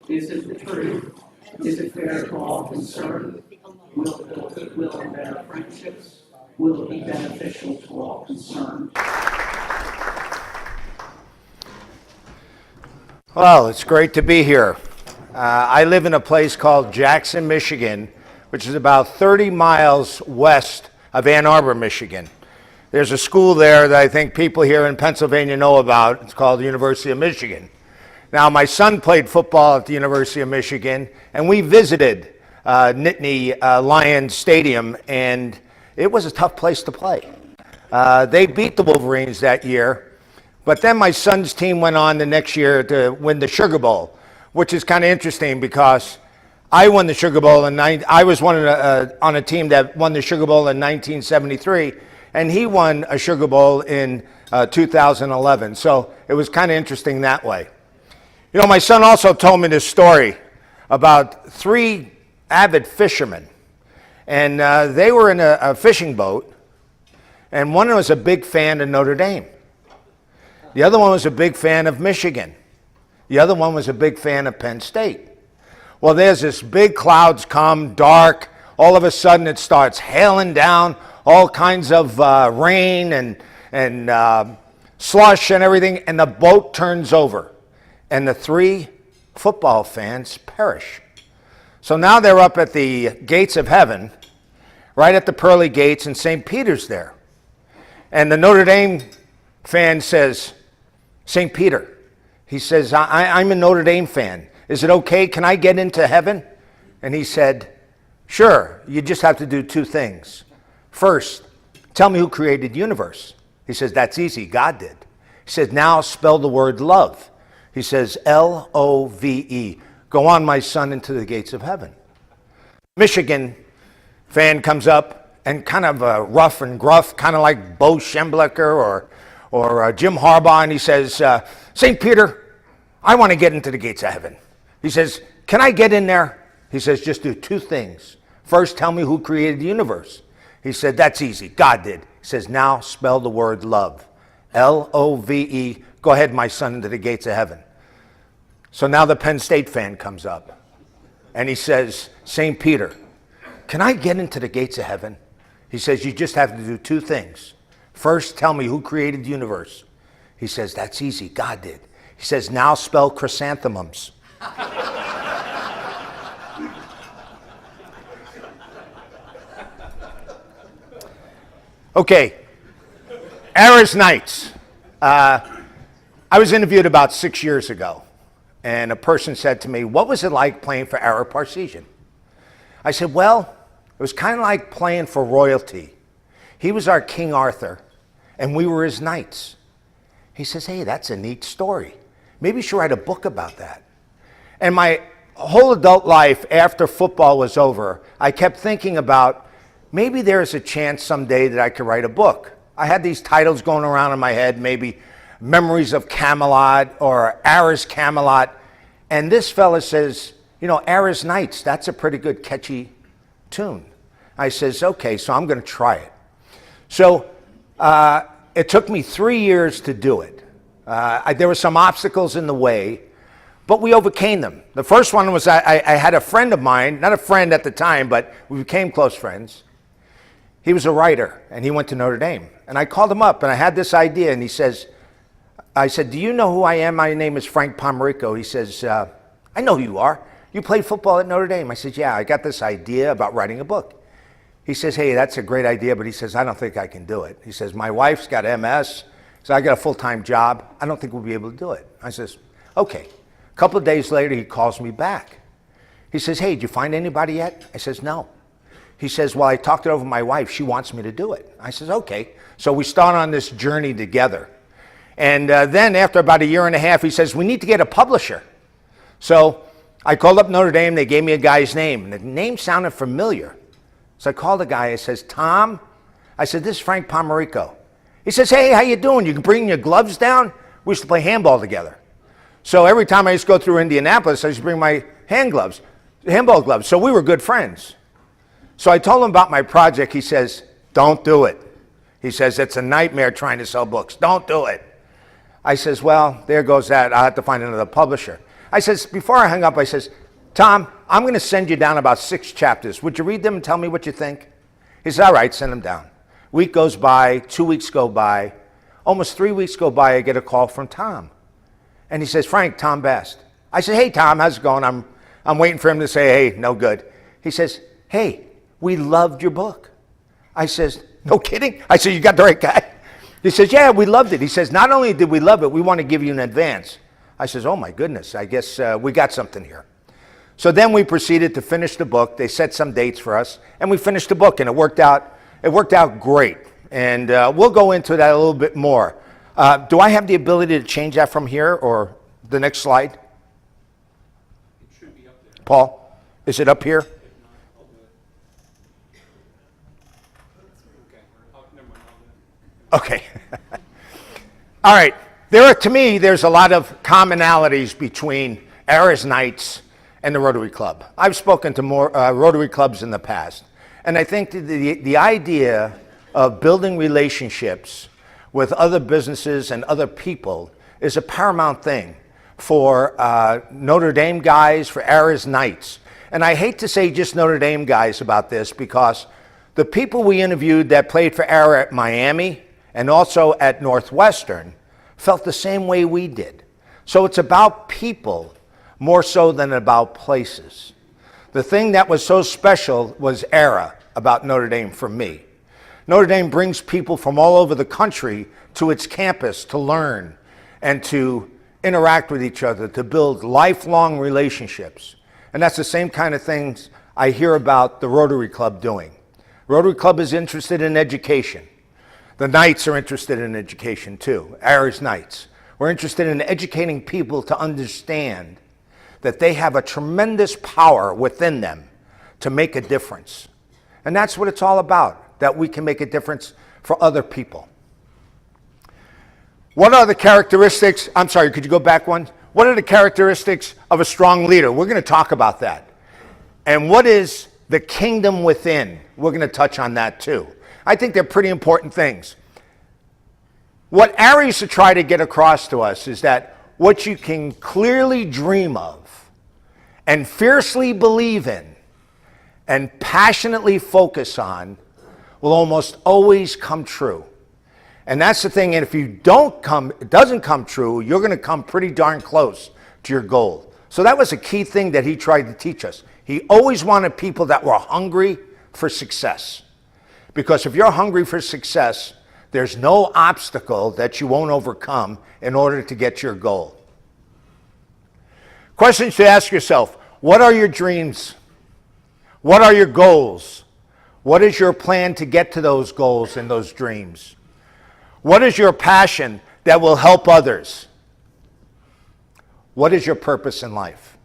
Is it the truth? Is it fair to all concerned? Will it build goodwill and better friendships? Will it be beneficial to all concerned? Well, it's great to be here. I live in a place called Jackson, Michigan, which is about 30 miles west of Ann Arbor, Michigan. There's a school there that I think people here in Pennsylvania know about. It's called the University of Michigan. Now, my son played football at the University of Michigan, and we visited Nittany Lions Stadium, and it was a tough place to play. They beat the Wolverines that year, but then my son's team went on the next year to win the Sugar Bowl, which is kind of interesting because I won the Sugar Bowl I was on a team that won the Sugar Bowl in 1973, and he won a Sugar Bowl in 2011. So it was kind of interesting that way. You know, my son also told me this story about 3 avid fishermen, and they were in a fishing boat, and one was a big fan of Notre Dame. The other one was a big fan of Michigan. The other one was a big fan of Penn State. Well, there's this big clouds come, dark. All of a sudden it starts hailing down, all kinds of rain and slush and everything, and the boat turns over. And the 3 football fans perish. So now they're up at the gates of heaven, right at the pearly gates, and St. Peter's there. And the Notre Dame fan says, St. Peter, he says, I'm a Notre Dame fan. Is it okay? Can I get into heaven? And he said, sure, you just have to do 2 things. First, tell me who created the universe. He says, that's easy, God did. He says, now spell the word love. He says, L-O-V-E. Go on, my son, into the gates of heaven. Michigan fan comes up and kind of rough and gruff, kind of like Bo Schembechler or Jim Harbaugh, and he says, St. Peter, I want to get into the gates of heaven. He says, can I get in there? He says, just do 2 things. First, tell me who created the universe. He said, that's easy, God did. He says, now spell the word love. L-O-V-E. Go ahead, my son, into the gates of heaven. So now the Penn State fan comes up and he says, St. Peter, can I get into the gates of heaven? He says, you just have to do 2 things. First, tell me who created the universe. He says, that's easy, God did. He says, now spell chrysanthemums. Okay, Ara's Nights. I was interviewed about 6 years ago, and a person said to me, what was it like playing for Ara Parseghian? I said, well, it was kind of like playing for royalty. He was our King Arthur, and we were his knights. He says, hey, that's a neat story. Maybe you should write a book about that. And my whole adult life after football was over, I kept thinking about maybe there's a chance someday that I could write a book. I had these titles going around in my head, maybe Memories of Camelot or Ara's Camelot. And this fella says, you know, Ara's Nights, that's a pretty good catchy tune. I says, okay, so I'm going to try it. So it took me 3 years to do it. There were some obstacles in the way, but we overcame them. The first one was I had a friend of mine, not a friend at the time, but we became close friends. He was a writer, and he went to Notre Dame. And I called him up, and I had this idea, and he says, I said, do you know who I am? My name is Frank Pomarico. He says, I know who you are. You played football at Notre Dame. I said, yeah, I got this idea about writing a book. He says, hey, that's a great idea, but he says, I don't think I can do it. He says, my wife's got MS, so I got a full-time job. I don't think we'll be able to do it. I says, okay. A couple of days later, he calls me back. He says, hey, did you find anybody yet? I says, no. He says, well, I talked it over with my wife. She wants me to do it. I says, okay. So we start on this journey together. And then after about 1.5 years, he says, we need to get a publisher. So I called up Notre Dame. They gave me a guy's name. And the name sounded familiar. So I called the guy. I says, Tom? I said, this is Frank Pomarico. He says, hey, how you doing? You can bring your gloves down? We used to play handball together. So every time I used to go through Indianapolis, I used to bring my handball gloves. So we were good friends. So I told him about my project. He says, don't do it. He says, it's a nightmare trying to sell books. Don't do it. I says, well, there goes that. I'll have to find another publisher. I says, before I hung up, I says, Tom, I'm going to send you down about 6 chapters. Would you read them and tell me what you think? He says, all right, send them down. Week goes by, 2 weeks go by, almost 3 weeks go by, I get a call from Tom. And he says, Frank, Tom Best. I said, hey, Tom, how's it going? I'm waiting for him to say, hey, no good. He says, hey, we loved your book. I says, no kidding? I said, you got the right guy. He says, yeah, we loved it. He says, not only did we love it, we want to give you an advance. I says, oh my goodness, I guess we got something here. So then we proceeded to finish the book. They set some dates for us, and we finished the book, and it worked out great. And we'll go into that a little bit more. Do I have the ability to change that from here or the next slide? It should be up there. Paul, is it up here? If not, I'll do it. Okay. Never mind, I'll do it. Okay. All right. To me, there's a lot of commonalities between Ara's Knights and the Rotary Club. I've spoken to more Rotary Clubs in the past, and I think the idea of building relationships with other businesses and other people is a paramount thing for Notre Dame guys, for Ara's Knights. And I hate to say just Notre Dame guys about this, because the people we interviewed that played for Ara at Miami and also at Northwestern felt the same way we did. So it's about people more so than about places. The thing that was so special was Ara about Notre Dame for me. Notre Dame brings people from all over the country to its campus to learn and to interact with each other, to build lifelong relationships. And that's the same kind of things I hear about the Rotary Club doing. Rotary Club is interested in education. The Knights are interested in education too, Ara's Knights. We're interested in educating people to understand that they have a tremendous power within them to make a difference. And that's what it's all about, that we can make a difference for other people. What are the characteristics, I'm sorry, could you go back one? What are the characteristics of a strong leader? We're going to talk about that. And what is the kingdom within? We're going to touch on that too. I think they're pretty important things. What Ara used to try to get across to us is that what you can clearly dream of and fiercely believe in and passionately focus on will almost always come true. And that's the thing, and if it doesn't come true, you're going to come pretty darn close to your goal. So that was a key thing that he tried to teach us. He always wanted people that were hungry for success. Because if you're hungry for success, there's no obstacle that you won't overcome in order to get your goal. Questions to ask yourself: what are your dreams? What are your goals? What is your plan to get to those goals and those dreams? What is your passion that will help others? What is your purpose in life?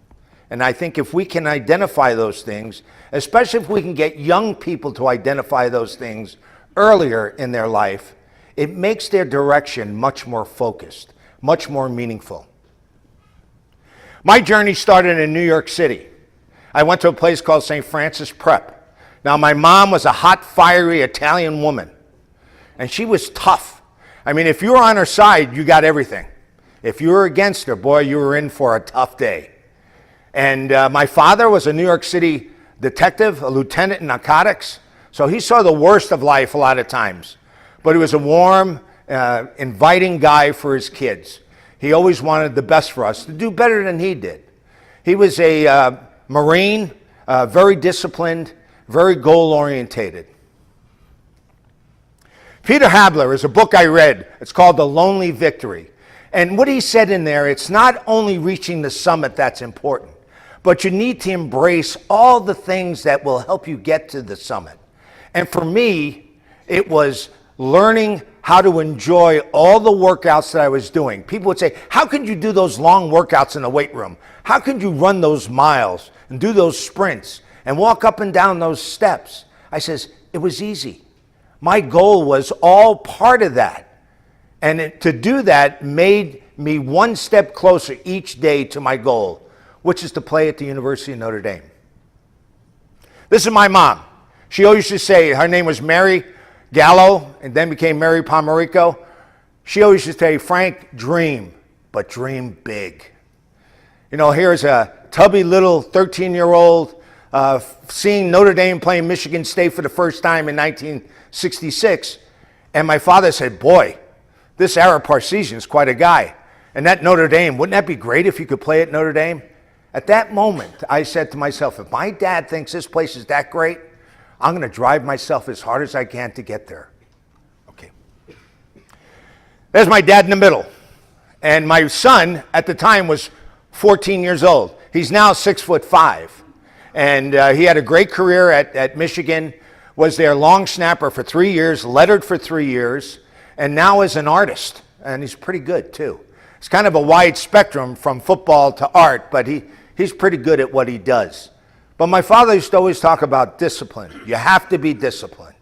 And I think if we can identify those things, especially if we can get young people to identify those things earlier in their life, it makes their direction much more focused, much more meaningful. My journey started in New York City. I went to a place called St. Francis Prep. Now, my mom was a hot, fiery Italian woman, and she was tough. I mean, if you were on her side, you got everything. If you were against her, boy, you were in for a tough day. And my father was a New York City detective, a lieutenant in narcotics, so he saw the worst of life a lot of times. But he was a warm, inviting guy for his kids. He always wanted the best for us, to do better than he did. He was a Marine, very disciplined, very goal-orientated. Peter Habler is a book I read. It's called The Lonely Victory. And what he said in there, it's not only reaching the summit that's important, but you need to embrace all the things that will help you get to the summit. And for me, it was learning how to enjoy all the workouts that I was doing. People would say, how could you do those long workouts in the weight room? How could you run those miles and do those sprints and walk up and down those steps? I says, it was easy. My goal was all part of that. And to do that made me one step closer each day to my goal, which is to play at the University of Notre Dame. This is my mom. She always used to say, her name was Mary Gallo, and then became Mary Pomarico. She always used to say, Frank, dream, but dream big. You know, here's a tubby little 13-year-old seeing Notre Dame playing Michigan State for the first time in 1966. And my father said, boy, this Ara Parseghian is quite a guy. And that Notre Dame, wouldn't that be great if you could play at Notre Dame? At that moment, I said to myself, if my dad thinks this place is that great, I'm going to drive myself as hard as I can to get there. Okay. There's my dad in the middle. And my son at the time was 14 years old. He's now 6'5". And he had a great career at Michigan, was their long snapper for 3 years, lettered for 3 years, and now is an artist. And he's pretty good too. It's kind of a wide spectrum from football to art, but he's pretty good at what he does. But my father used to always talk about discipline. You have to be disciplined.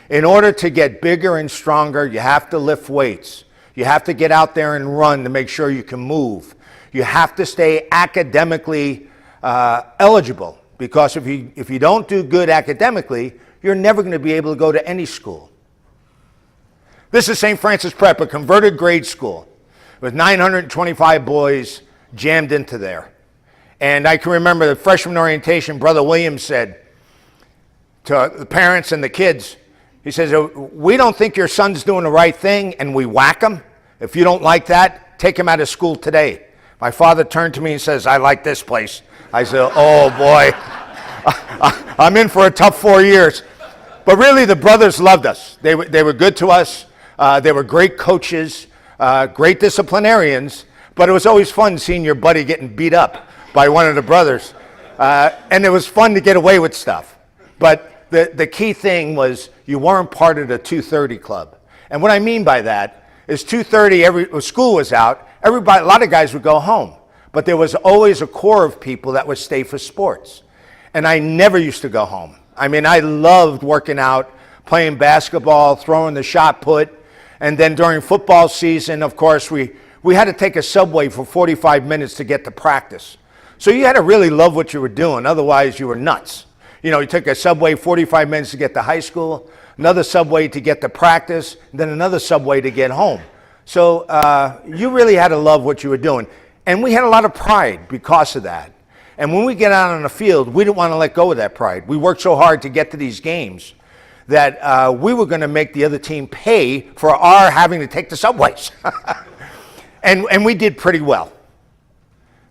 In order to get bigger and stronger, you have to lift weights. You have to get out there and run to make sure you can move. You have to stay academically eligible, because if you don't do good academically, you're never going to be able to go to any school. This is St. Francis Prep, a converted grade school with 925 boys jammed into there. And I can remember the freshman orientation, Brother Williams said to the parents and the kids, he says, we don't think your son's doing the right thing, and we whack him. If you don't like that, take him out of school today. My father turned to me and says, I like this place. I said, oh boy, I'm in for a tough 4 years. But really, the brothers loved us. They were good to us. They were great coaches, great disciplinarians, but it was always fun seeing your buddy getting beat up by one of the brothers. And it was fun to get away with stuff. But the key thing was you weren't part of the 2:30 club. And what I mean by that is 2:30, school was out, a lot of guys would go home. But there was always a core of people that would stay for sports. And I never used to go home. I mean, I loved working out, playing basketball, throwing the shot put. And then during football season, of course, we had to take a subway for 45 minutes to get to practice. So you had to really love what you were doing. Otherwise, you were nuts. You know, you took a subway 45 minutes to get to high school, another subway to get to practice, and then another subway to get home. So you really had to love what you were doing. And we had a lot of pride because of that. And when we get out on the field, we didn't want to let go of that pride. We worked so hard to get to these games that we were going to make the other team pay for our having to take the subways. and we did pretty well.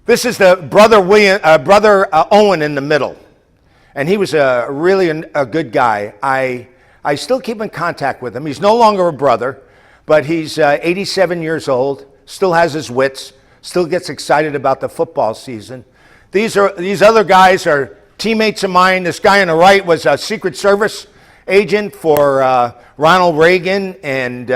This is the brother Owen in the middle. And he was really a good guy. I still keep in contact with him. He's no longer a brother, but he's 87 years old, still has his wits, still gets excited about the football season. These other guys are teammates of mine. This guy on the right was a Secret Service agent for Ronald Reagan and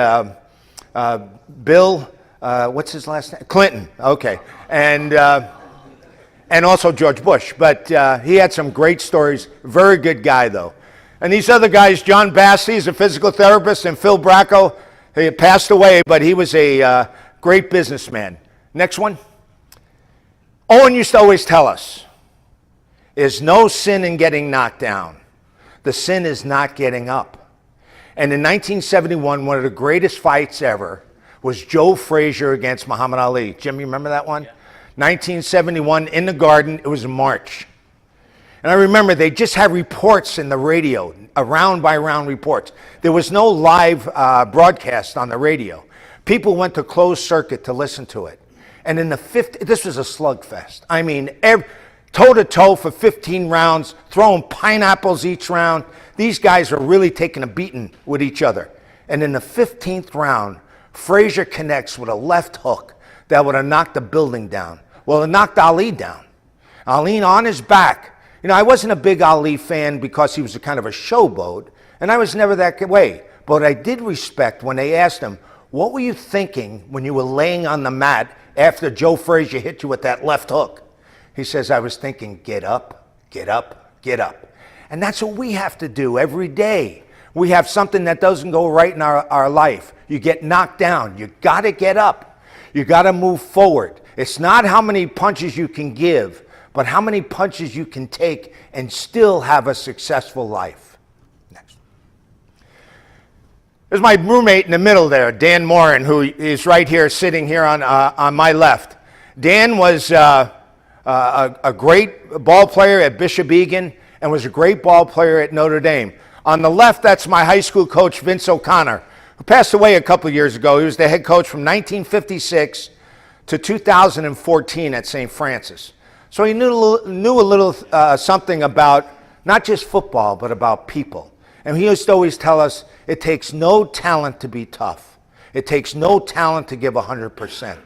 Bill, what's his last name? Clinton, okay. And also George Bush. But he had some great stories. Very good guy, though. And these other guys, John Bassey is a physical therapist, and Phil Bracco, he passed away, but he was a great businessman. Next one. Owen used to always tell us, there's no sin in getting knocked down. The sin is not getting up. And in 1971, one of the greatest fights ever was Joe Frazier against Muhammad Ali. Jim, you remember that one? Yeah. 1971 in the Garden. It was in March. And I remember they just had reports in the radio, round by round reports. There was no live broadcast on the radio. People went to closed circuit to listen to it. And in the this was a slugfest. I mean, toe-to-toe for 15 rounds, throwing pineapples each round. These guys are really taking a beating with each other. And in the 15th round, Frazier connects with a left hook that would have knocked the building down. Well, it knocked Ali down. Ali on his back. You know, I wasn't a big Ali fan because he was a kind of a showboat, and I was never that way. But I did respect when they asked him, what were you thinking when you were laying on the mat after Joe Frazier hit you with that left hook? He says, I was thinking, get up, get up, get up. And that's what we have to do every day. We have something that doesn't go right in our life. You get knocked down. You got to get up. You got to move forward. It's not how many punches you can give, but how many punches you can take and still have a successful life. Next. There's my roommate in the middle there, Dan Morin, who is right here, sitting here on my left. Dan was a great ball player at Bishop Egan, and was a great ball player at Notre Dame. On the left, that's my high school coach, Vince O'Connor, who passed away a couple of years ago. He was the head coach from 1956 to 2014 at St. Francis. So he knew a little something about not just football, but about people. And he used to always tell us, it takes no talent to be tough. It takes no talent to give 100%.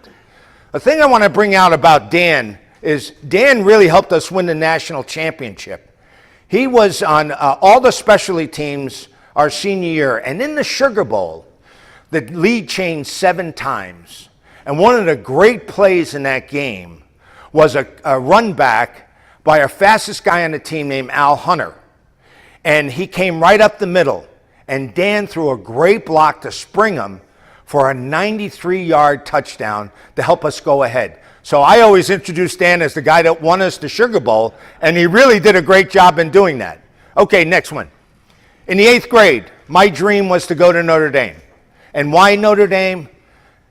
The thing I want to bring out about Dan is Dan really helped us win the national championship. He was on all the specialty teams our senior year, and in the Sugar Bowl, the lead changed 7 times. And one of the great plays in that game was a run back by our fastest guy on the team named Al Hunter. And he came right up the middle, and Dan threw a great block to spring him for a 93-yard touchdown to help us go ahead. So I always introduce Dan as the guy that won us the Sugar Bowl, and he really did a great job in doing that. Okay, next one. In the 8th grade, my dream was to go to Notre Dame. And why Notre Dame?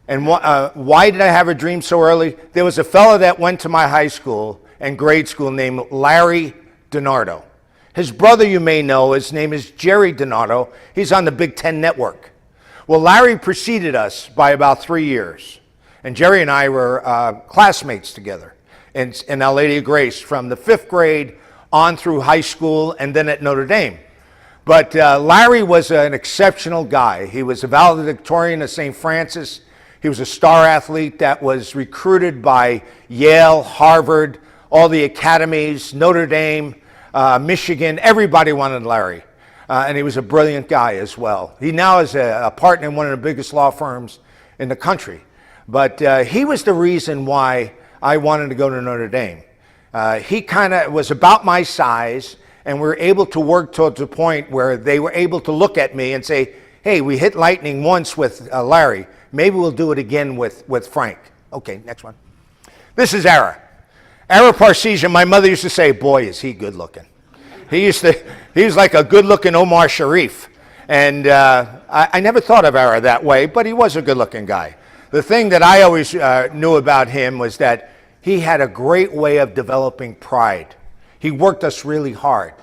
And why did I have a dream so early? There was a fellow that went to my high school and grade school named Larry DiNardo. His brother, you may know, his name is Jerry DiNardo. He's on the Big Ten Network. Well, Larry preceded us by about 3 years. And Jerry and I were classmates together in Our Lady of Grace from the 5th grade on through high school and then at Notre Dame. But Larry was an exceptional guy. He was a valedictorian of St. Francis. He was a star athlete that was recruited by Yale, Harvard, all the academies, Notre Dame, Michigan. Everybody wanted Larry. And he was a brilliant guy as well. He now is a partner in one of the biggest law firms in the country. But he was the reason why I wanted to go to Notre Dame. He kind of was about my size, and we were able to work towards a point where they were able to look at me and say, hey, we hit lightning once with Larry. Maybe we'll do it again with Frank. Okay, next one. This is Ara. Ara Parseghian, my mother used to say, boy, is he good looking. He was like a good looking Omar Sharif. And I never thought of Ara that way, but he was a good looking guy. The thing that I always knew about him was that he had a great way of developing pride. He worked us really hard.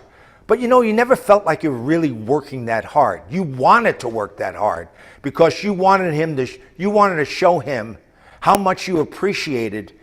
But you know, you never felt like you were really working that hard. You wanted to work that hard because you wanted to show him how much you appreciated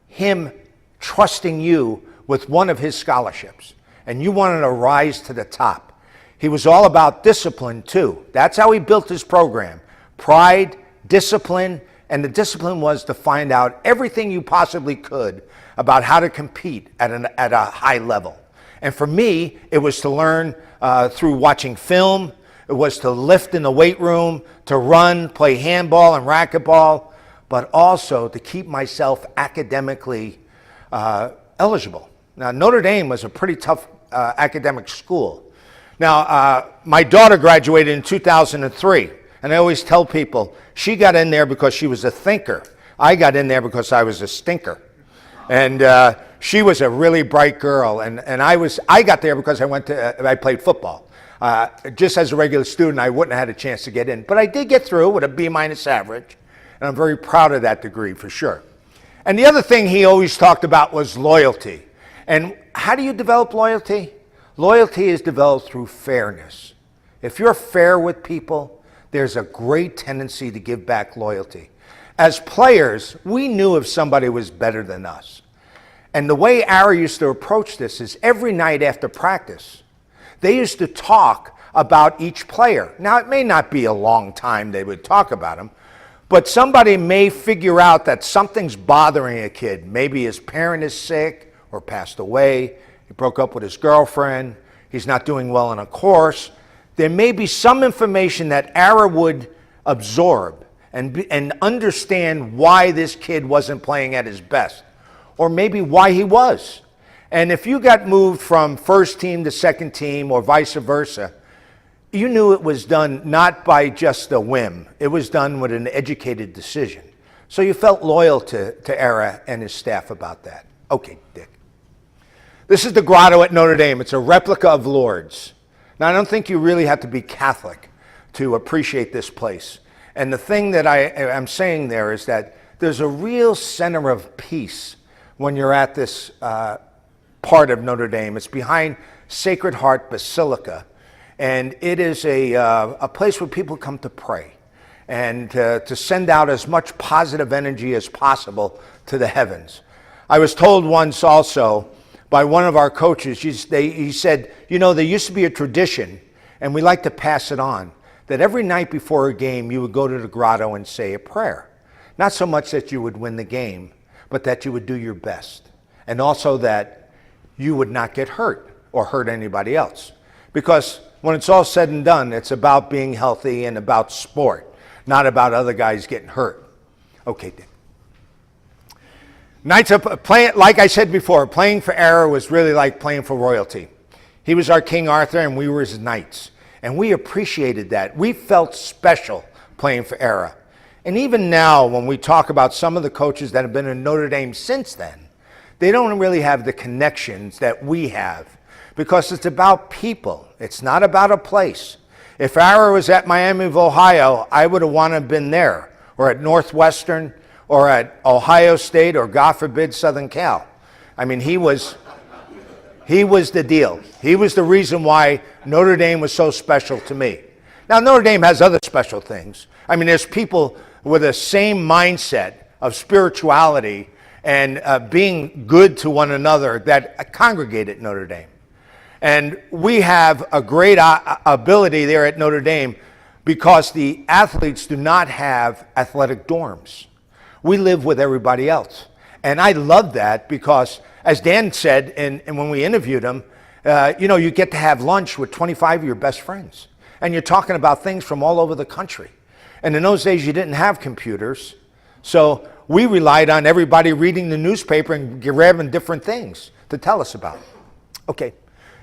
him trusting you with one of his scholarships. And you wanted to rise to the top. He was all about discipline too. That's how he built his program. Pride, discipline, and the discipline was to find out everything you possibly could about how to compete at a high level. And for me, it was to learn through watching film. It was to lift in the weight room, to run, play handball and racquetball, but also to keep myself academically eligible. Now, Notre Dame was a pretty tough academic school. Now, my daughter graduated in 2003, and I always tell people, she got in there because she was a thinker. I got in there because I was a stinker. And she was a really bright girl, and I got there because I played football. Just as a regular student, I wouldn't have had a chance to get in. But I did get through with a B- average, and I'm very proud of that degree for sure. And the other thing he always talked about was loyalty. And how do you develop loyalty? Loyalty is developed through fairness. If you're fair with people, there's a great tendency to give back loyalty. As players, we knew if somebody was better than us. And the way Ara used to approach this is every night after practice, they used to talk about each player. Now, it may not be a long time they would talk about him, but somebody may figure out that something's bothering a kid. Maybe his parent is sick or passed away. He broke up with his girlfriend. He's not doing well in a course. There may be some information that Ara would absorb and understand why this kid wasn't playing at his best, or maybe why he was. And if you got moved from first team to second team or vice versa, you knew it was done not by just a whim. It was done with an educated decision. So you felt loyal to Ara and his staff about that. Okay, Dick. This is the grotto at Notre Dame. It's a replica of Lourdes. Now, I don't think you really have to be Catholic to appreciate this place. And the thing that I'm saying there is that there's a real center of peace when you're at this part of Notre Dame. It's behind Sacred Heart Basilica, and it is a place where people come to pray and to send out as much positive energy as possible to the heavens. I was told once also by one of our coaches, he said, you know, there used to be a tradition, and we like to pass it on, that every night before a game you would go to the grotto and say a prayer. Not so much that you would win the game, but that you would do your best. And also that you would not get hurt or hurt anybody else. Because when it's all said and done, it's about being healthy and about sport, not about other guys getting hurt. Okay, Dick. Nights of playing, like I said before, playing for Ara was really like playing for royalty. He was our King Arthur and we were his knights. And we appreciated that. We felt special playing for Ara. And even now, when we talk about some of the coaches that have been in Notre Dame since then, they don't really have the connections that we have because it's about people. It's not about a place. If Ara was at Miami of Ohio, I would have wanted to have been there, or at Northwestern, or at Ohio State, or God forbid, Southern Cal. I mean, he was the deal. He was the reason why Notre Dame was so special to me. Now, Notre Dame has other special things. I mean, there's people with the same mindset of spirituality and being good to one another that congregate at Notre Dame. And we have a great ability there at Notre Dame because the athletes do not have athletic dorms. We live with everybody else. And I love that because, as Dan said, and when we interviewed him, you know, you get to have lunch with 25 of your best friends. And you're talking about things from all over the country. And in those days, you didn't have computers. So we relied on everybody reading the newspaper and grabbing different things to tell us about. Okay.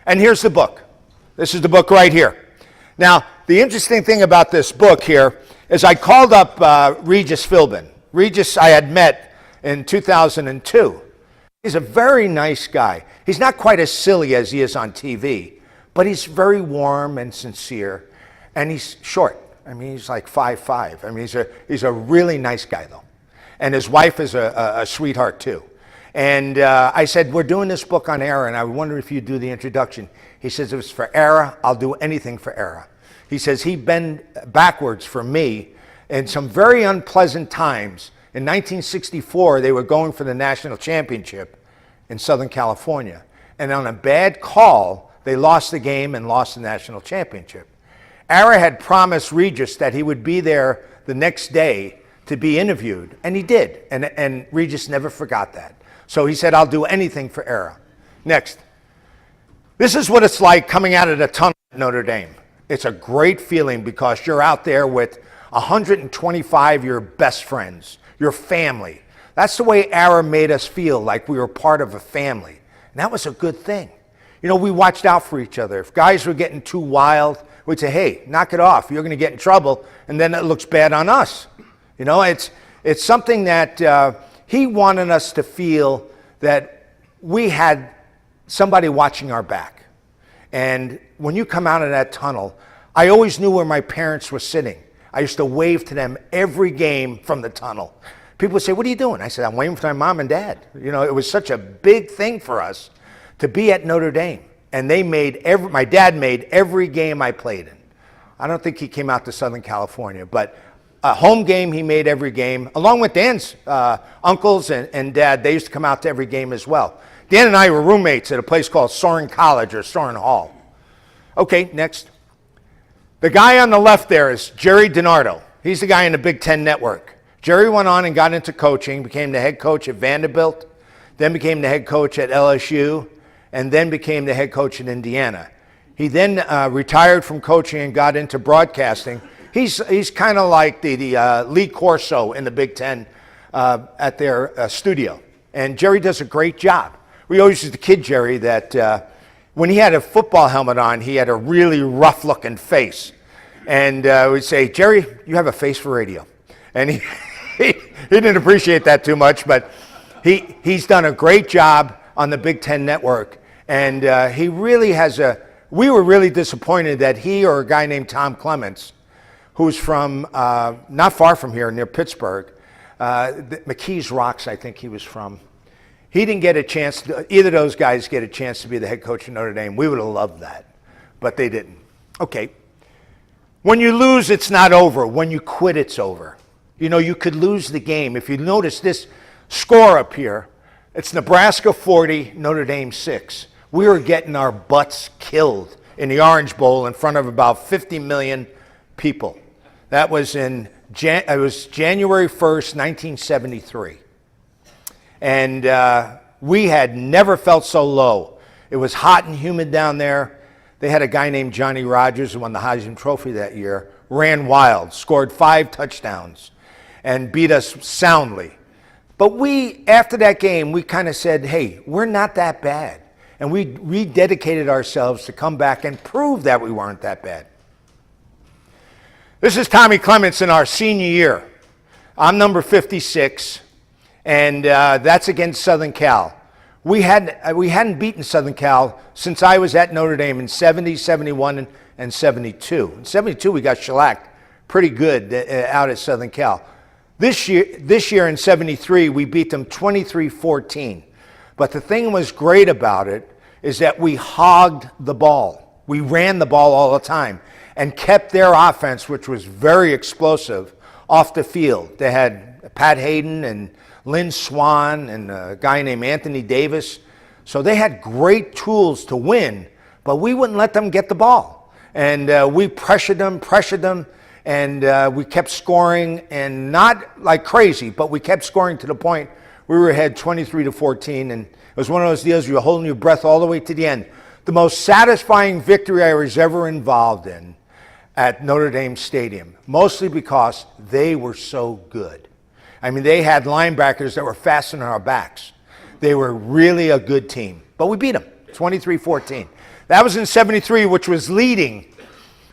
And here's the book. This is the book right here. Now, the interesting thing about this book here is I called up Regis Philbin. Regis I had met in 2002. He's a very nice guy. He's not quite as silly as he is on TV, but he's very warm and sincere, and he's short. I mean, he's like 5'5". I mean, he's a really nice guy, though. And his wife is a sweetheart, too. And I said, we're doing this book on Ara, and I wonder if you'd do the introduction. He says, if it's for Ara, I'll do anything for Ara. He says, he bent backwards for me in some very unpleasant times. In 1964, they were going for the national championship in Southern California. And on a bad call, they lost the game and lost the national championship. Ara had promised Regis that he would be there the next day to be interviewed, and he did. And Regis never forgot that. So he said, I'll do anything for Ara. Next. This is what it's like coming out of the tunnel at Notre Dame. It's a great feeling because you're out there with 125 of your best friends, your family. That's the way Ara made us feel, like we were part of a family. And that was a good thing. You know, we watched out for each other. If guys were getting too wild, we'd say, hey, knock it off. You're going to get in trouble. And then it looks bad on us. You know, it's something that he wanted us to feel that we had somebody watching our back. And when you come out of that tunnel, I always knew where my parents were sitting. I used to wave to them every game from the tunnel. People would say, what are you doing? I said, I'm waiting for my mom and dad. You know, it was such a big thing for us to be at Notre Dame. And they made my dad made every game I played in. I don't think he came out to Southern California, but a home game, he made every game, along with Dan's uncles and dad. They used to come out to every game as well. Dan and I were roommates at a place called Sorin College or Sorin Hall. Okay, next. The guy on the left there is Jerry DiNardo. He's the guy in the Big Ten Network. Jerry went on and got into coaching, became the head coach at Vanderbilt, then became the head coach at LSU, and then became the head coach in Indiana. He then retired from coaching and got into broadcasting. He's kind of like the Lee Corso in the Big Ten at their studio. And Jerry does a great job. We always used to kid Jerry that when he had a football helmet on, he had a really rough-looking face. And we'd say, Jerry, you have a face for radio. And he didn't appreciate that too much, but he's done a great job on the Big Ten Network. And he really has we were really disappointed that he or a guy named Tom Clements, who's from not far from here, near Pittsburgh, McKees Rocks, I think he was from. He didn't get a chance, either of those guys get a chance to be the head coach of Notre Dame. We would have loved that, but they didn't. Okay. When you lose, it's not over. When you quit, it's over. You know, you could lose the game. If you notice this score up here, it's Nebraska 40, Notre Dame 6. We were getting our butts killed in the Orange Bowl in front of about 50 million people. That was it was January 1st, 1973. And we had never felt so low. It was hot and humid down there. They had a guy named Johnny Rodgers who won the Heisman Trophy that year, ran wild, scored 5 touchdowns, and beat us soundly. But after that game, we kind of said, hey, we're not that bad. And we rededicated ourselves to come back and prove that we weren't that bad. This is Tommy Clements in our senior year. I'm number 56, and that's against Southern Cal. We hadn't beaten Southern Cal since I was at Notre Dame in 70, 71, and 72. In 72, we got shellacked pretty good out at Southern Cal. This year in 73, we beat them 23-14. But the thing was great about it is that we hogged the ball. We ran the ball all the time and kept their offense, which was very explosive, off the field. They had Pat Hayden and Lynn Swan and a guy named Anthony Davis. So they had great tools to win, but we wouldn't let them get the ball. And we pressured them, and we kept scoring, and not like crazy, but we kept scoring to the point we were ahead 23-14, and it was one of those deals you were holding your breath all the way to the end. The most satisfying victory I was ever involved in at Notre Dame Stadium, mostly because they were so good. I mean, they had linebackers that were faster than our backs. They were really a good team, but we beat them 23-14. That was in 73, which was leading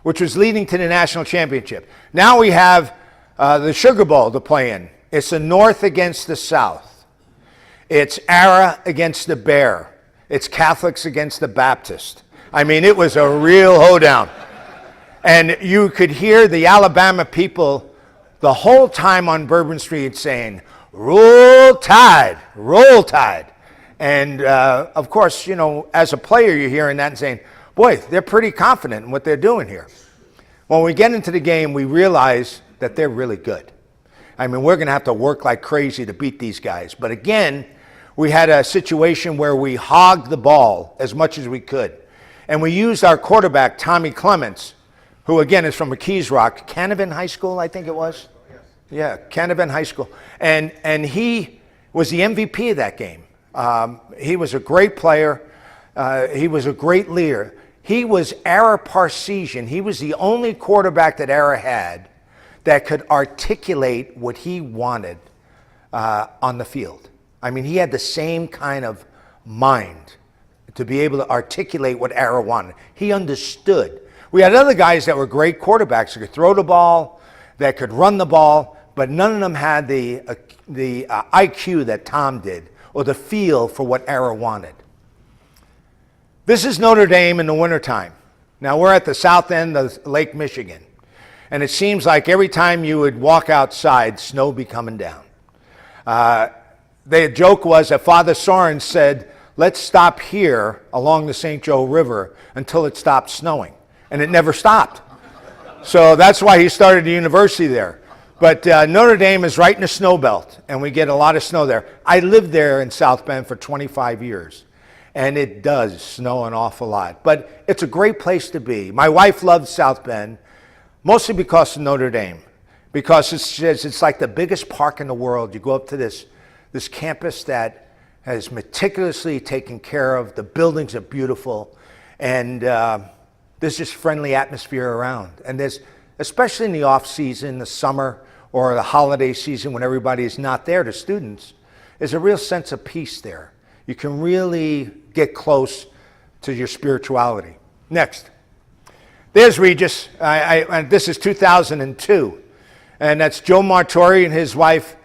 to the national championship. Now we have the Sugar Bowl to play in. It's the North against the South. It's Ara against the Bear. It's Catholics against the Baptist. I mean, it was a real hoedown. And you could hear the Alabama people the whole time on Bourbon Street saying, "Roll Tide, roll Tide." And of course, you know, as a player, you're hearing that and saying, boy, they're pretty confident in what they're doing here. When we get into the game, we realize that they're really good. I mean, we're going to have to work like crazy to beat these guys. But again, we had a situation where we hogged the ball as much as we could. And we used our quarterback, Tommy Clements, who again is from McKees Rock, Canavan High School, I think it was. Yeah, Canavan High School. And he was the MVP of that game. He was a great player. He was a great leader. He was Ara Parseghian. He was the only quarterback that Ara had that could articulate what he wanted on the field. I mean, he had the same kind of mind to be able to articulate what Ara wanted. He understood. We had other guys that were great quarterbacks that could throw the ball, that could run the ball, but none of them had the IQ that Tom did or the feel for what Ara wanted. This is Notre Dame in the wintertime. Now, we're at the south end of Lake Michigan, and it seems like every time you would walk outside, snow would be coming down. The joke was that Father Soren said, let's stop here along the St. Joe River until it stopped snowing. And it never stopped. So that's why he started the university there. But Notre Dame is right in the snow belt, and we get a lot of snow there. I lived there in South Bend for 25 years, and it does snow an awful lot. But it's a great place to be. My wife loves South Bend, mostly because of Notre Dame, because it's like the biggest park in the world. You go up to this campus that is meticulously taken care of. The buildings are beautiful, and there's just friendly atmosphere around. And there's, especially in the off season, the summer or the holiday season when everybody is not there, the students, there's a real sense of peace there. You can really get close to your spirituality. Next. There's Regis. This is 2002. And that's Joe Martori and his wife,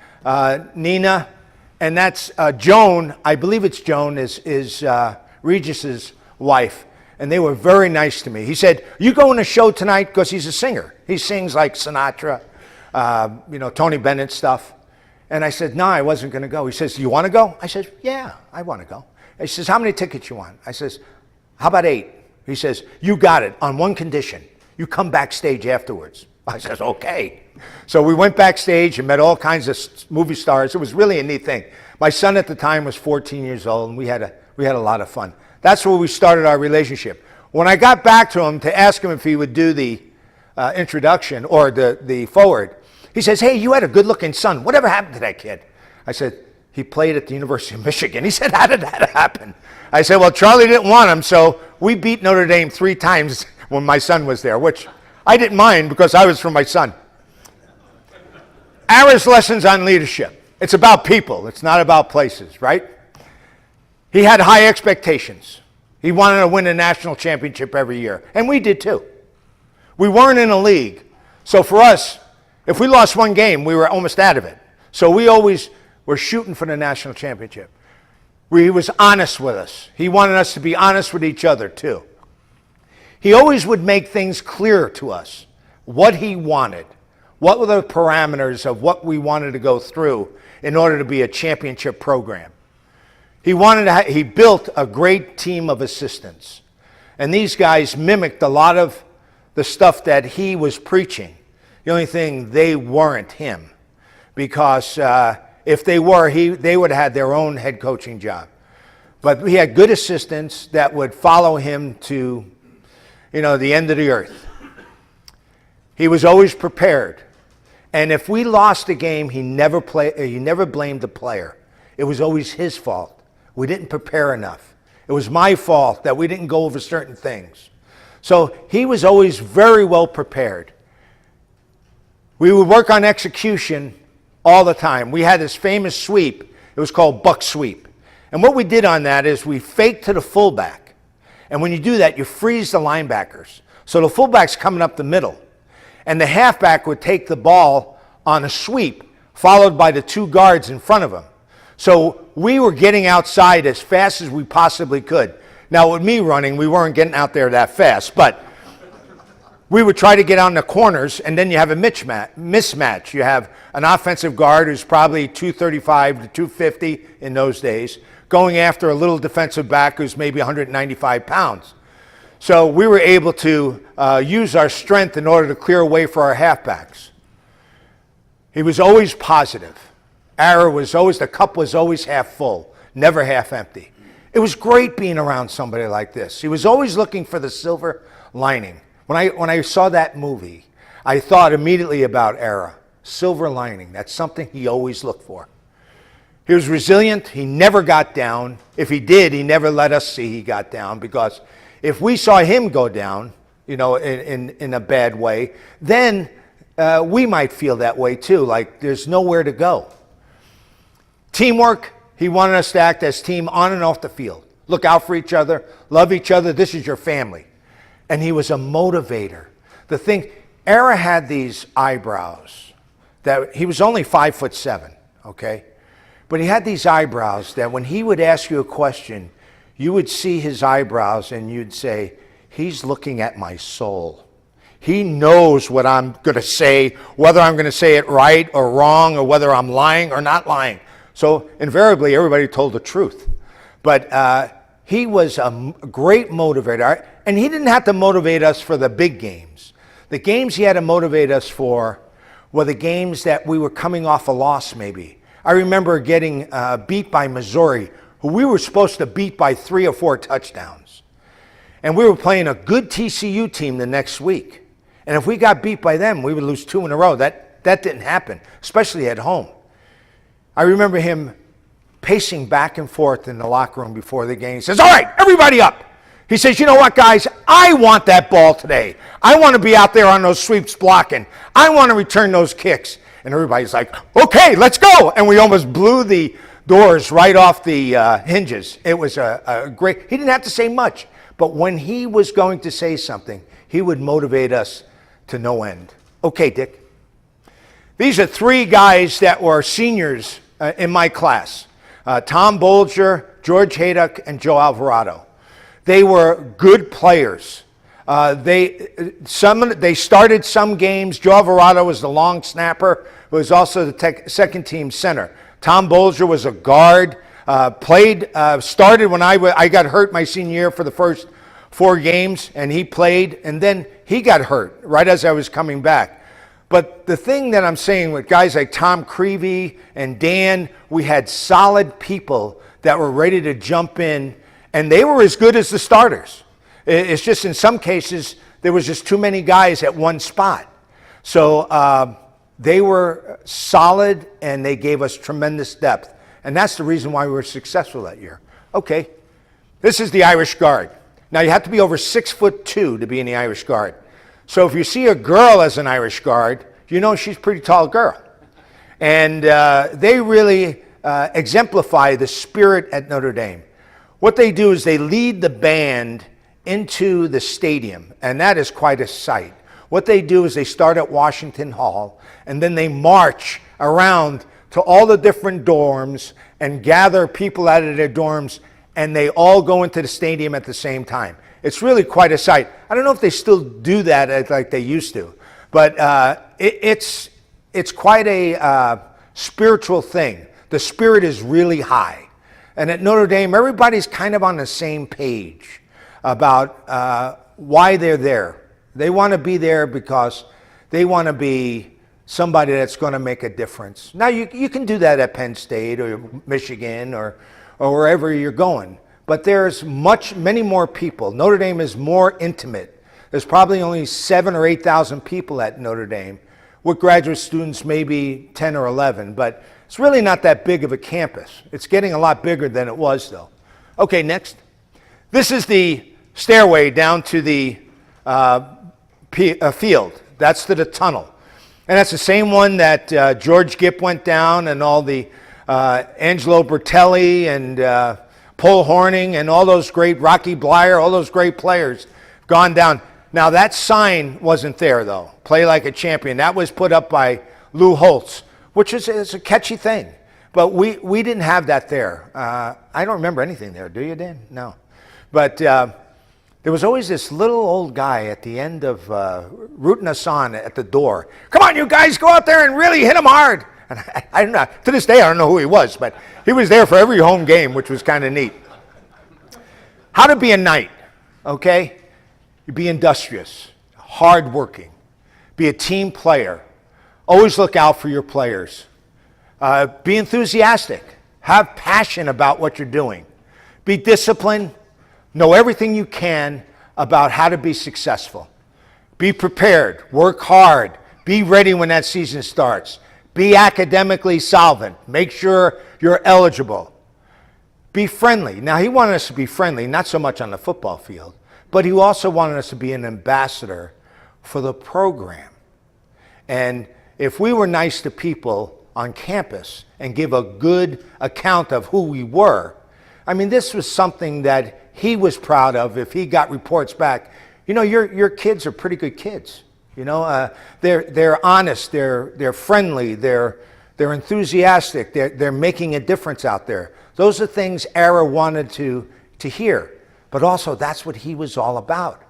Nina. And that's Joan, I believe it's Joan, is Regis's wife. And they were very nice to me. He said, you going to show tonight? Because he's a singer. He sings like Sinatra, Tony Bennett stuff. And I said, no, I wasn't going to go. He says, you want to go? I said, yeah, I want to go. He says, how many tickets you want? I says, how about 8? He says, you got it on one condition. You come backstage afterwards. I says, okay. So we went backstage and met all kinds of movie stars. It was really a neat thing. My son at the time was 14 years old, and we had a lot of fun. That's where we started our relationship. When I got back to him to ask him if he would do the introduction or the forward, he says, hey, you had a good-looking son. Whatever happened to that kid? I said, he played at the University of Michigan. He said, how did that happen? I said, well, Charlie didn't want him, so we beat Notre Dame 3 times when my son was there, which I didn't mind because I was from my son. Ara's lessons on leadership. It's about people. It's not about places, right? He had high expectations. He wanted to win a national championship every year, and we did too. We weren't in a league, so for us, if we lost one game, we were almost out of it. So we always were shooting for the national championship. He was honest with us. He wanted us to be honest with each other too. He always would make things clear to us, what he wanted, what were the parameters of what we wanted to go through in order to be a championship program. He built a great team of assistants, and these guys mimicked a lot of the stuff that he was preaching. The only thing, they weren't him, because if they were, they would have had their own head coaching job. But he had good assistants that would follow him to, the end of the earth. He was always prepared. And if we lost a game, he never blamed the player. It was always his fault. We didn't prepare enough. It was my fault that we didn't go over certain things. So he was always very well prepared. We would work on execution all the time. We had this famous sweep. It was called buck sweep. And what we did on that is we faked to the fullback. And when you do that, you freeze the linebackers. So the fullback's coming up the middle. And the halfback would take the ball on a sweep, followed by the 2 guards in front of him. So we were getting outside as fast as we possibly could. Now with me running, we weren't getting out there that fast, but we would try to get on the corners, and then you have a mismatch. You have an offensive guard who's probably 235 to 250 in those days, going after a little defensive back who's maybe 195 pounds. So we were able to use our strength in order to clear away for our halfbacks. He was always positive. The cup was always half full, never half empty. It was great being around somebody like this. He was always looking for the silver lining. When I saw that movie, I thought immediately about Ara. Silver lining, that's something he always looked for. He was resilient. He never got down. If he did, he never let us see he got down, because if we saw him go down, in a bad way, then we might feel that way too, like there's nowhere to go. Teamwork, he wanted us to act as team on and off the field. Look out for each other, love each other, this is your family. And he was a motivator. Ara had these eyebrows that he was only 5'7", okay? But he had these eyebrows that when he would ask you a question, you would see his eyebrows and you'd say, he's looking at my soul. He knows what I'm going to say, whether I'm going to say it right or wrong, or whether I'm lying or not lying. So invariably, everybody told the truth. But he was a great motivator. And he didn't have to motivate us for the big games. The games he had to motivate us for were the games that we were coming off a loss maybe. I remember getting beat by Missouri, who we were supposed to beat by 3 or 4 touchdowns. And we were playing a good TCU team the next week. And if we got beat by them, we would lose 2 in a row. That didn't happen, especially at home. I remember him pacing back and forth in the locker room before the game. He says, all right, everybody up. He says, you know what, guys? I want that ball today. I want to be out there on those sweeps blocking. I want to return those kicks. And everybody's like, okay, let's go. And we almost blew the doors right off the hinges. It was a great, he didn't have to say much. But when he was going to say something, he would motivate us to no end. Okay, Dick. These are 3 guys that were seniors in my class. Tom Bolger, George Haydock, and Joe Alvarado. They were good players. They started some games. Joe Alvarado was the long snapper, who was also the second team center. Tom Bolger was a guard. Started when I got hurt my senior year for the first 4 games, and he played, and then he got hurt right as I was coming back. But the thing that I'm saying with guys like Tom Creevy and Dan, we had solid people that were ready to jump in, and they were as good as the starters. It's just in some cases, there was just too many guys at one spot. So they were solid, and they gave us tremendous depth. And that's the reason why we were successful that year. Okay, this is the Irish Guard. Now, you have to be over 6'2" to be in the Irish Guard. So if you see a girl as an Irish Guard, you know she's a pretty tall girl. And they really exemplify the spirit at Notre Dame. What they do is they lead the band into the stadium, and that is quite a sight. What they do is they start at Washington Hall, and then they march around to all the different dorms and gather people out of their dorms, and they all go into the stadium at the same time. It's really quite a sight. I don't know if they still do that like they used to, but it's quite a spiritual thing. The spirit is really high. And at Notre Dame, everybody's kind of on the same page about why they're there. They want to be there because they want to be somebody that's going to make a difference. Now, you can do that at Penn State or Michigan or wherever you're going. But there's many more people. Notre Dame is more intimate. There's probably only 7,000 or 8,000 people at Notre Dame, with graduate students maybe 10 or 11. But it's really not that big of a campus. It's getting a lot bigger than it was, though. Okay, next. This is the stairway down to the field. That's to the tunnel. And that's the same one that George Gipp went down, and all the Angelo Bertelli and Paul Horning and all those great, Rocky Blyer, all those great players gone down. Now that sign wasn't there though, play like a champion. That was put up by Lou Holtz, which is a catchy thing. But we didn't have that there. I don't remember anything there, do you, Dan? No. But there was always this little old guy at the end of rooting us on at the door. Come on, you guys, go out there and really hit them hard. And I don't know, to this day, I don't know who he was, but he was there for every home game, which was kind of neat. How to be a knight, okay? You be industrious, hardworking, be a team player, always look out for your players, be enthusiastic, have passion about what you're doing, be disciplined, know everything you can about how to be successful, be prepared, work hard, be ready when that season starts. Be academically solvent. Make sure you're eligible. Be friendly. Now, he wanted us to be friendly, not so much on the football field, but he also wanted us to be an ambassador for the program. And if we were nice to people on campus and give a good account of who we were, I mean, this was something that he was proud of if he got reports back. You know, your kids are pretty good kids. You know, they're honest, they're friendly, they're enthusiastic, they're making a difference out there. Those are things Ara wanted to hear, but also that's what he was all about.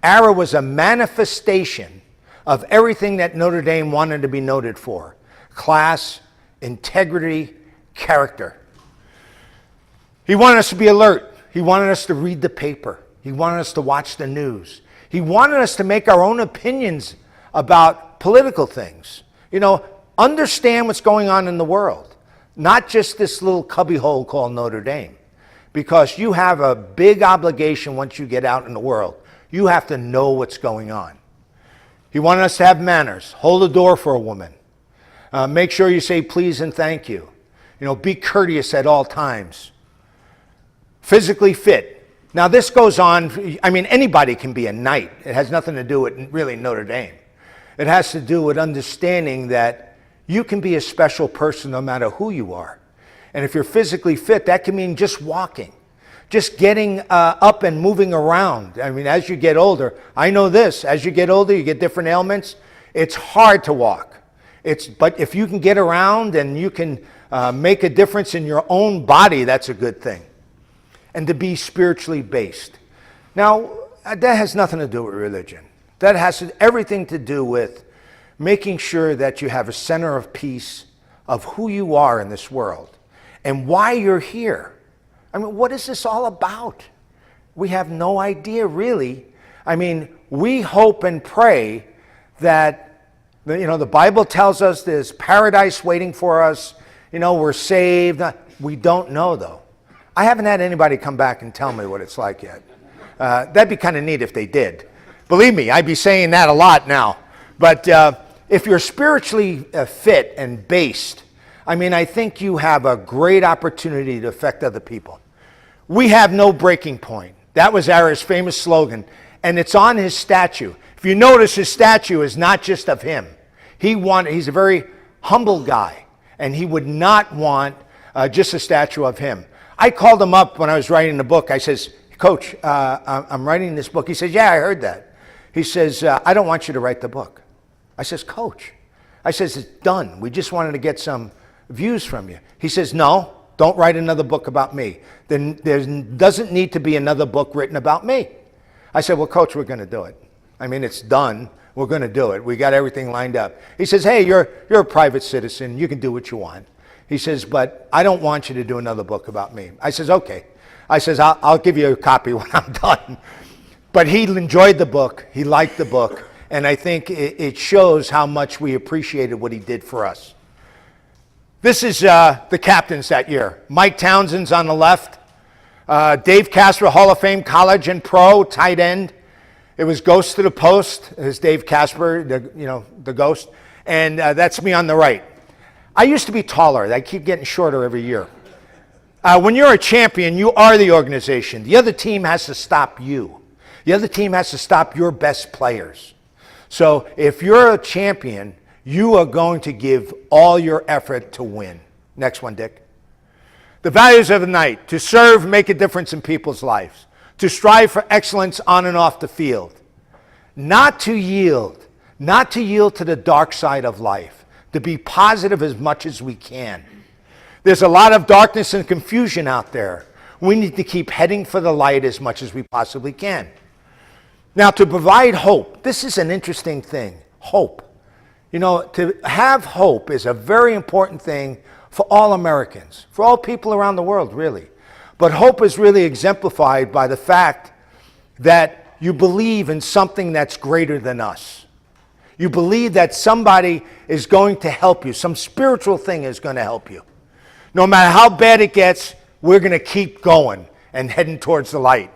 Ara was a manifestation of everything that Notre Dame wanted to be noted for: class, integrity, character. He wanted us to be alert. He wanted us to read the paper. He wanted us to watch the news. He wanted us to make our own opinions about political things. You know, understand what's going on in the world, not just this little cubbyhole called Notre Dame, because you have a big obligation once you get out in the world. You have to know what's going on. He wanted us to have manners, hold the door for a woman, make sure you say please and thank you. You know, be courteous at all times. Physically fit. Now this goes on, I mean, anybody can be a knight. It has nothing to do with really Notre Dame. It has to do with understanding that you can be a special person no matter who you are. And if you're physically fit, that can mean just walking, just getting up and moving around. I mean, as you get older, I know this, as you get older, you get different ailments. It's hard to walk. But if you can get around and you can make a difference in your own body, that's a good thing. And to be spiritually based. Now, that has nothing to do with religion. That has everything to do with making sure that you have a center of peace of who you are in this world and why you're here. I mean, what is this all about? We have no idea, really. I mean, we hope and pray that, the Bible tells us there's paradise waiting for us. We're saved. We don't know, though. I haven't had anybody come back and tell me what it's like yet. That'd be kind of neat if they did. Believe me, I'd be saying that a lot now. But if you're spiritually fit and based, I think you have a great opportunity to affect other people. We have no breaking point. That was Ara's famous slogan, and it's on his statue. If you notice, his statue is not just of him. He's a very humble guy, and he would not want just a statue of him. I called him up when I was writing the book. I says, Coach, I'm writing this book. He says, yeah, I heard that. He says, I don't want you to write the book. I says, Coach, it's done. We just wanted to get some views from you. He says, no, don't write another book about me. Then there doesn't need to be another book written about me. I said, well, Coach, we're going to do it. It's done. We're going to do it. We got everything lined up. He says, hey, you're a private citizen. You can do what you want. He says, but I don't want you to do another book about me. I says, okay. I says, I'll give you a copy when I'm done. But he enjoyed the book. He liked the book. And I think it shows how much we appreciated what he did for us. This is the captains that year. Mike Townsend's on the left. Dave Casper, Hall of Fame college and pro, tight end. It was Ghost to the Post. It's Dave Casper, the Ghost. And that's me on the right. I used to be taller. I keep getting shorter every year. When you're a champion, you are the organization. The other team has to stop you. The other team has to stop your best players. So if you're a champion, you are going to give all your effort to win. Next one, Dick. The values of the night: to serve, make a difference in people's lives. To strive for excellence on and off the field. Not to yield to the dark side of life. To be positive as much as we can. There's a lot of darkness and confusion out there. We need to keep heading for the light as much as we possibly can. Now, to provide hope, this is an interesting thing, hope. To have hope is a very important thing for all Americans, for all people around the world, really. But hope is really exemplified by the fact that you believe in something that's greater than us. You believe that somebody is going to help you, some spiritual thing is going to help you. No matter how bad it gets, we're going to keep going and heading towards the light.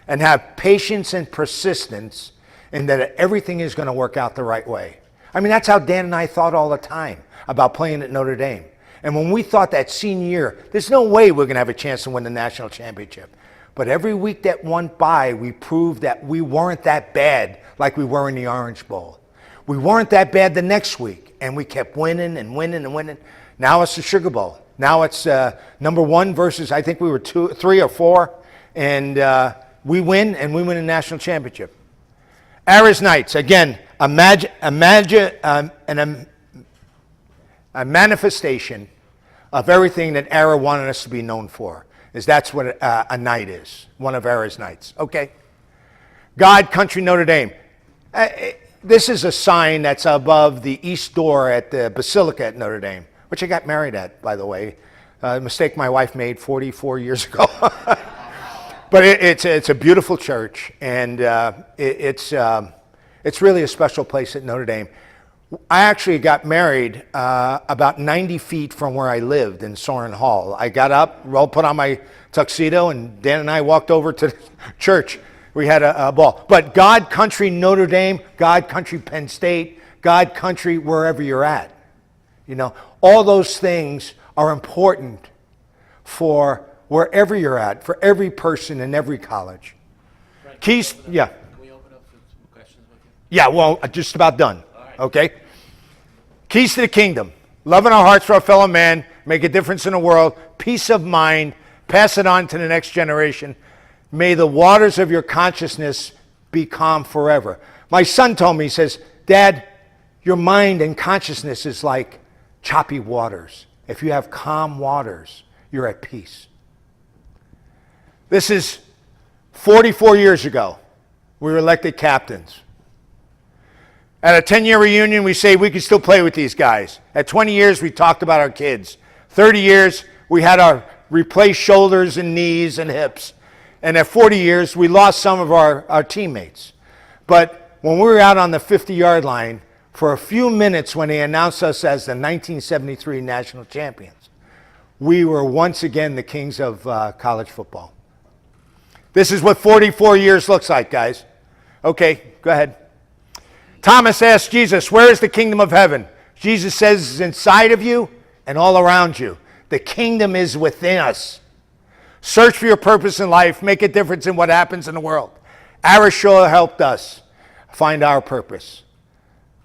And have patience and persistence in that everything is going to work out the right way. That's how Dan and I thought all the time about playing at Notre Dame. And when we thought that senior year, there's no way we're going to have a chance to win the national championship. But every week that went by, we proved that we weren't that bad like we were in the Orange Bowl. We weren't that bad the next week, and we kept winning and winning and winning. Now it's the Sugar Bowl. Now it's number one versus, I think we were 3 or 4, and we win, and we win a national championship. Ara's Nights, again, a manifestation of everything that Ara wanted us to be known for. That's what a night is, one of Ara's Nights. Okay. God, Country, Notre Dame. This is a sign that's above the east door at the Basilica at Notre Dame, which I got married at, by the way. A mistake my wife made 44 years ago. But it's a beautiful church, and it's really a special place at Notre Dame. I actually got married about 90 feet from where I lived in Soren Hall. I got up, put on my tuxedo, and Dan and I walked over to the church. We had a ball. But God, Country, Notre Dame, God, Country, Penn State, God, Country, wherever you're at. All those things are important for wherever you're at, for every person in every college. Frank, Keys, yeah. Can we open up for some questions with you? Yeah, well, just about done. All right. Okay? Keys to the kingdom. Love in our hearts for our fellow man, make a difference in the world, peace of mind, pass it on to the next generation. May the waters of your consciousness be calm forever. My son told me, he says, Dad, your mind and consciousness is like choppy waters. If you have calm waters, you're at peace. This is 44 years ago. We were elected captains. At a 10-year reunion, we say we could still play with these guys. At 20 years, we talked about our kids. 30 years, we had our replaced shoulders and knees and hips. And at 40 years, we lost some of our teammates. But when we were out on the 50-yard line, for a few minutes when they announced us as the 1973 national champions, we were once again the kings of college football. This is what 44 years looks like, guys. Okay, go ahead. Thomas asked Jesus, where is the kingdom of heaven? Jesus says it's inside of you and all around you. The kingdom is within us. Search for your purpose in life. Make a difference in what happens in the world. Ara sure helped us find our purpose.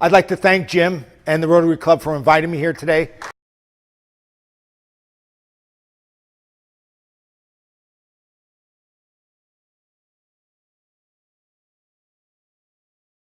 I'd like to thank Jim and the Rotary Club for inviting me here today.